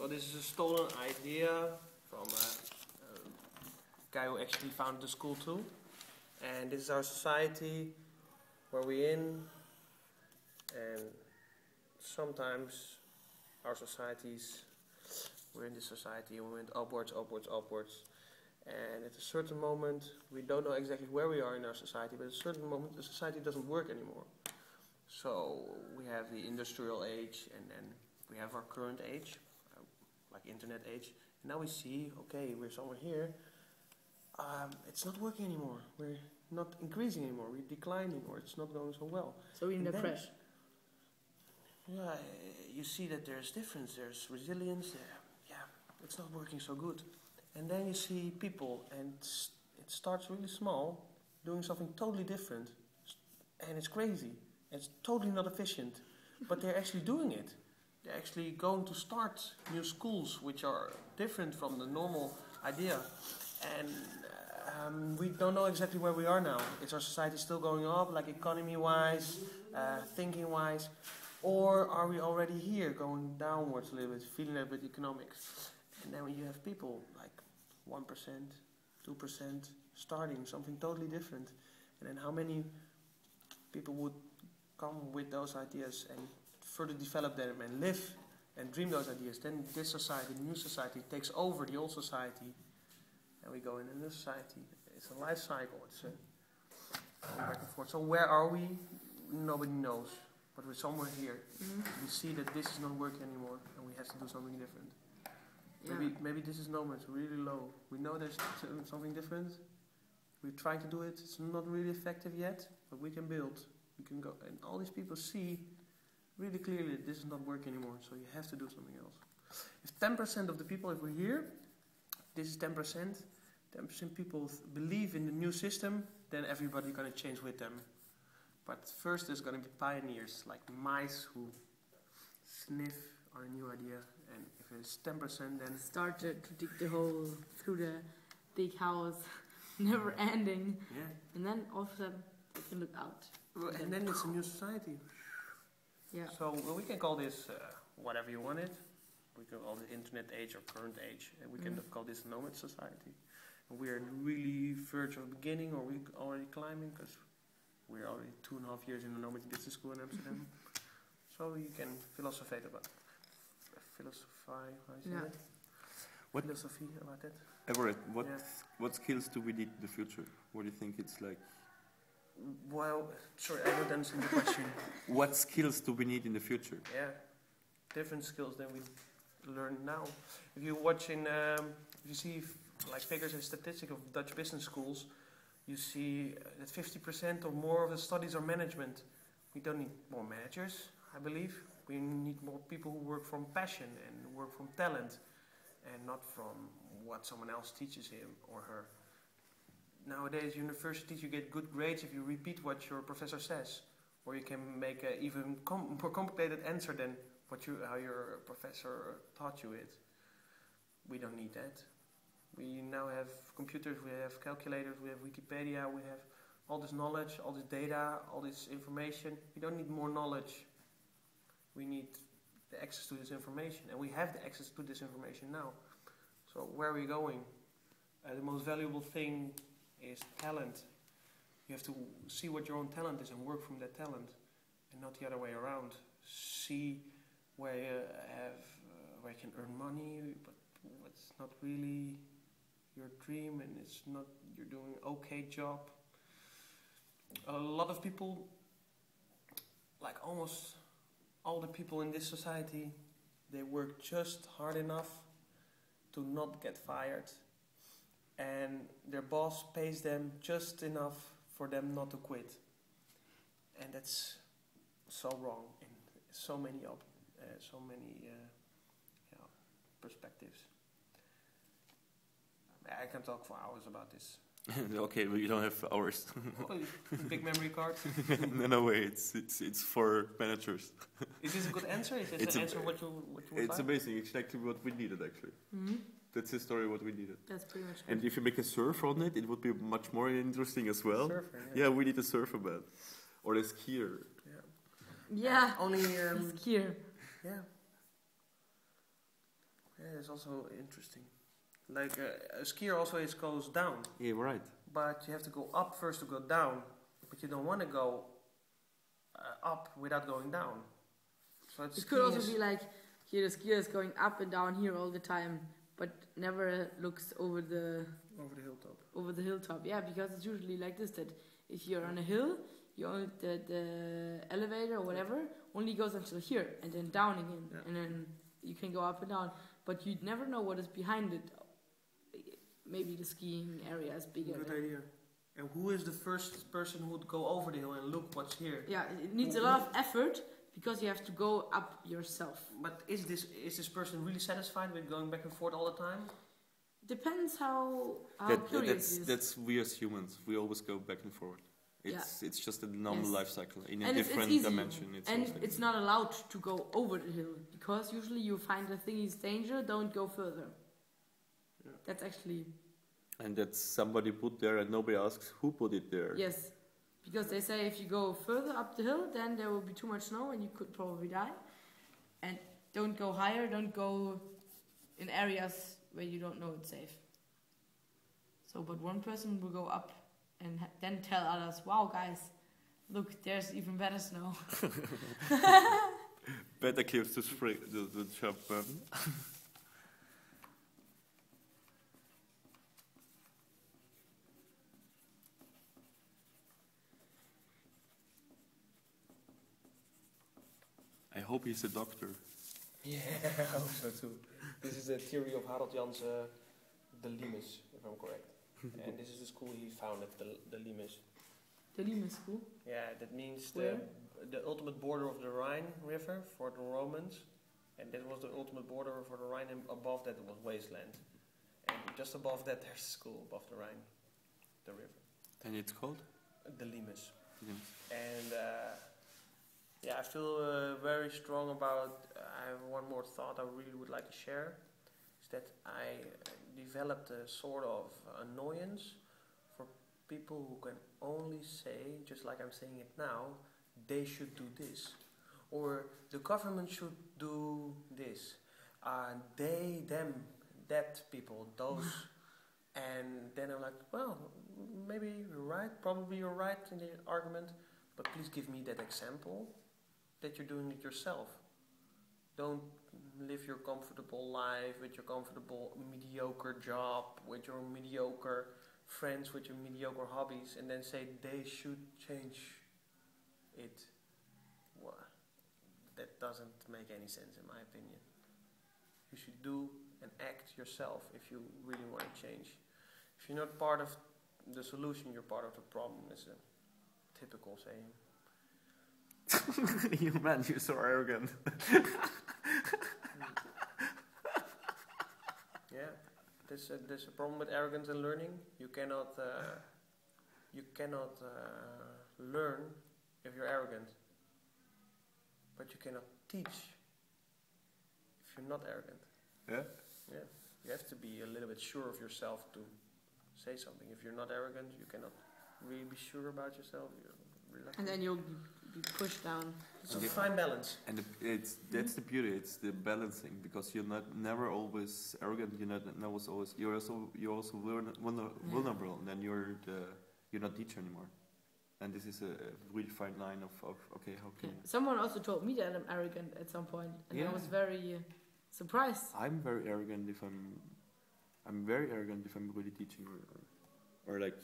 So this is a stolen idea from a guy who actually founded the school too. And this is our society where we're in. And sometimes our societies, we're in this society and we went upwards, upwards, upwards. And at a certain moment, we don't know exactly where we are in our society, but at a certain moment, the society doesn't work anymore. So we have the industrial age, and then we have our current age, like internet age. And now we see, okay, we're somewhere here. It's not working anymore. We're not increasing anymore. We're declining, or it's not going so well. So we're in the crash. Yeah, you see that there's difference. There's resilience. Yeah, it's not working so good. And then you see people, and it starts really small, doing something totally different, and it's crazy. It's totally not efficient, but they're actually doing it. They're actually going to start new schools, which are different from the normal idea. And we don't know exactly where we are now. Is our society still going up, like economy-wise, thinking-wise, or are we already here, going downwards a little bit, feeling a bit economics? And then when you have people like 1%, 2% starting something totally different, and then how many people would come with those ideas and further develop them and live and dream those ideas? Then this society, the new society, takes over the old society, and we go in a new society. It's a life cycle. It's back and forth. So where are we? Nobody knows, but we're somewhere here. We see that this is not working anymore, and we have to do something different. Yeah. Maybe this is Knowmads, really low. We know there's something different. We're trying to do it. It's not really effective yet, but we can build. We can go. And all these people see really clearly that this is not working anymore, so you have to do something else. If 10% of the people, if we're here, this is 10%, 10% people believe in the new system, then everybody's going to change with them. But first there's going to be pioneers, like mice who sniff our new idea. And if it's 10%, then started to dig the hole through the big house, never ending. Yeah. And then all of a sudden, you look out. And then it's a new society. Yeah. So we can call this whatever you want it. We can call it internet age or current age. And we can call this nomad society. And we're really verge of beginning, or we're already climbing, because we're already 2.5 years in the Nomad Business School in Amsterdam. So you can philosophize about it. What philosophy about it? Everet, what skills do we need in the future? What do you think it's like? Well, sorry, I don't understand the question. What skills do we need in the future? Yeah, different skills than we learn now. If you watch if you see like figures and statistics of Dutch business schools, you see that 50% or more of the studies are management. We don't need more managers, I believe. We need more people who work from passion and work from talent, and not from what someone else teaches him or her. Nowadays, universities, you get good grades if you repeat what your professor says, or you can make an even more complicated answer than how your professor taught you it. We don't need that. We now have computers, we have calculators, we have Wikipedia, we have all this knowledge, all this data, all this information. We don't need more knowledge. We need the access to this information, and we have the access to this information now. So where are we going? The most valuable thing is talent. You have to see what your own talent is and work from that talent, and not the other way around. See where you can earn money, but it's not really your dream, and it's not, you're doing an okay job. A lot of people, like almost all the people in this society, they work just hard enough to not get fired, and their boss pays them just enough for them not to quit. And that's so wrong in so many perspectives. I can talk for hours about this. Okay, well, you don't have hours. Big memory card? No way. It's for managers. Is this a good answer? Is this an answer what you would It's like? amazing. Exactly what we needed, actually. That's the story what we needed. That's pretty much it. And if you make a surf on it would be much more interesting as well. Surfer, yeah, we need a surfer man. Or a skier. Yeah. Only skier. Yeah. is also interesting. Like a skier always goes down. Yeah, right. But you have to go up first to go down. But you don't want to go up without going down. So it could also be like here the skier is going up and down here all the time, but never looks over the hilltop. Over the hilltop, yeah, because it's usually like this, that if you're on a hill, the elevator or whatever only goes until here and then down again, and then you can go up and down, but you never know what is behind it. Maybe the skiing area is bigger. Good idea. And who is the first person who would go over the hill and look what's here? Yeah, it needs a lot of effort because you have to go up yourself. But is this person really satisfied with going back and forth all the time? Depends how curious he is. That's we as humans. We always go back and forth. It's just a normal life cycle in a different dimension. It's not allowed to go over the hill because usually you find the thing is danger. Don't go further. Yeah. That's actually. And that's somebody put there, and nobody asks who put it there. Yes, because they say if you go further up the hill, then there will be too much snow and you could probably die. And don't go higher. Don't go in areas where you don't know it's safe. So, but one person will go up and then tell others, wow, guys, look, there's even better snow. Better cliffs to spring, the jump button. I hope he's a doctor. Yeah, I hope so too. This is the theory of Harold Jan's the Limes, if I'm correct. And this is the school he founded, the Limes. The Limes school? Yeah, that means the ultimate border of the Rhine River for the Romans. And that was the ultimate border for the Rhine, and above that was wasteland. And just above that there's a school above the Rhine, the river. And it's called? The Limes. Limes. And I feel very strong about, I have one more thought I really would like to share. Is that I developed a sort of annoyance for people who can only say, just like I'm saying it now, they should do this. Or the government should do this. They, them, that people, those. And then I'm like, well, maybe you're right, probably you're right in the argument, but please give me that example that you're doing it yourself. Don't live your comfortable life with your comfortable mediocre job, with your mediocre friends, with your mediocre hobbies, and then say they should change it. Well, that doesn't make any sense in my opinion. You should do and act yourself if you really want to change. If you're not part of the solution, you're part of the problem, is a typical saying. You man, you're so arrogant. Yeah, there's a problem with arrogance and learning. You cannot learn if you're arrogant, but you cannot teach if you're not arrogant. Yeah. Yeah, you have to be a little bit sure of yourself to say something. If you're not arrogant, you cannot really be sure about yourself. You're reluctant. And then you'll be pushed down. So fine balance. And that's the beauty. It's the balancing, because you're never always arrogant. You're also vulnerable, and then you're not teacher anymore. And this is a really fine line of okay, how can you? Someone also told me that I'm arrogant at some point, and I was very surprised. I'm very arrogant if I'm very arrogant if I'm really teaching or like